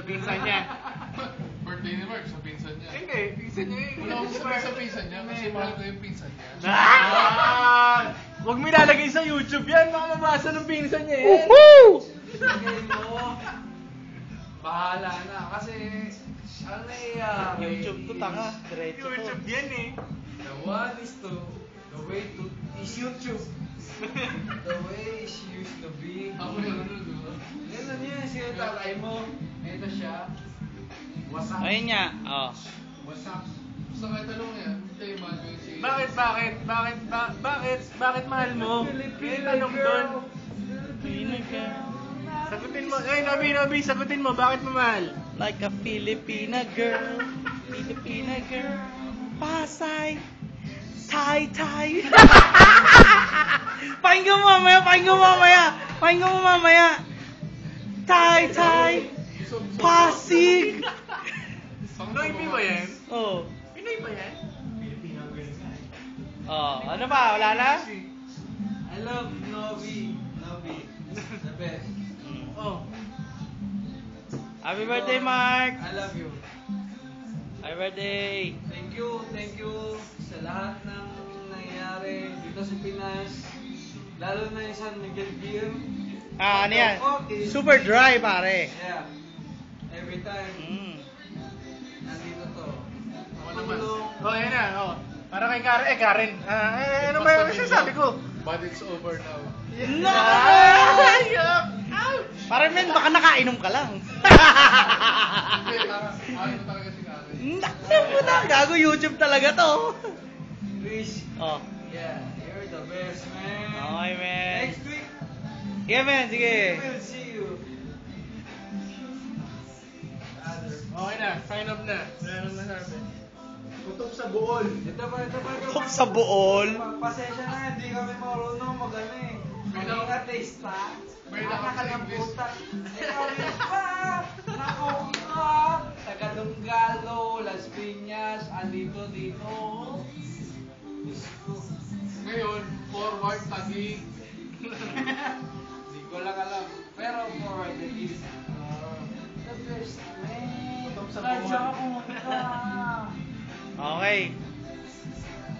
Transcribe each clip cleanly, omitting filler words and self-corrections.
Pinsan niya. Birthday ni Mark, sa pinsan niya. Hindi, pinsan niya yun. Wala akong sabi sa pinsan niya kasi mahal ko yung pinsan niya. Huwag mo ilalagay sa YouTube yan. Baka mabasa ng pinsan niya yan. Lagay mo. Bahala na. Kasi, ano YouTube to tanga. Diretso to. YouTube yan eh. the one is to, the way to, is YouTube. The way she used to be. Ako yung ano, di ba? Ganun yun, sino tatay mo? Ito siya. What's up? Ayun nga. Oh. What's up? Sa kaya tanong yan, tayo mahal ko yung si... Bakit mahal mo? Yung tanong doon. Sagutin mo. Ay, Nabi, sagutin mo. Bakit mo mahal? Like a Filipina girl. Filipina girl. Pasay. Tay. Pakinggan mo mamaya. Tay. Pasig. Pinoy ba yan? Oh. Pinoy ba yan? Oh, ano ba? Wala na? I love Novi. The best. Oh. Happy birthday, Mark. I love you. Happy birthday. Thank you sa lahat ng nangyayari dito sa Pinas. Lalo na yung San Miguel Beer. Ano yan? Okay. Super dry, pare. Yeah. Every time, nandito to. Ako naman. Oh, yan na. Oh. Para kay Karen. Ano ba yung sabi ko? But it's over now. No! Parang men, baka nakainom ka lang. Hindi, ayaw mo talaga si Karen. Naksan mo na. Gago YouTube talaga to. Rich. Oh. Yeah, you're the best, man. Okay, man. Next week, Sige, men. Sige. we'll see you. Okay na. Sign up na. Wala nang masabi. Kutok sa buol. Ito pa. Tok sa buol. Pasensya na, hindi kami marunong mag-ano eh. Taste pa. May Nakakalimutan. Ikaw rin pa. Nakauka. Tagalunggalo, Las Piñas, andito. Diyos ko. Ngayon, forward, tagig. Hindi ko lang alam. Pero forward, it is the best, man. Kutok sa Kahit buwan. saan ka pumunta. Okay.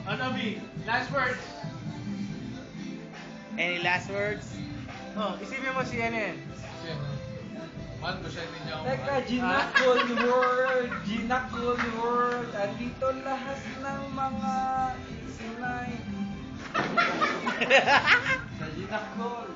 Ano, B? Last words. Any last words? Oh, isipin mo si ano yan. Kasi, mahal ko siya, hindi niya ako Teka, mahal. Ginakul World. Andito lahat ng mga sinay. Sa Ginakul.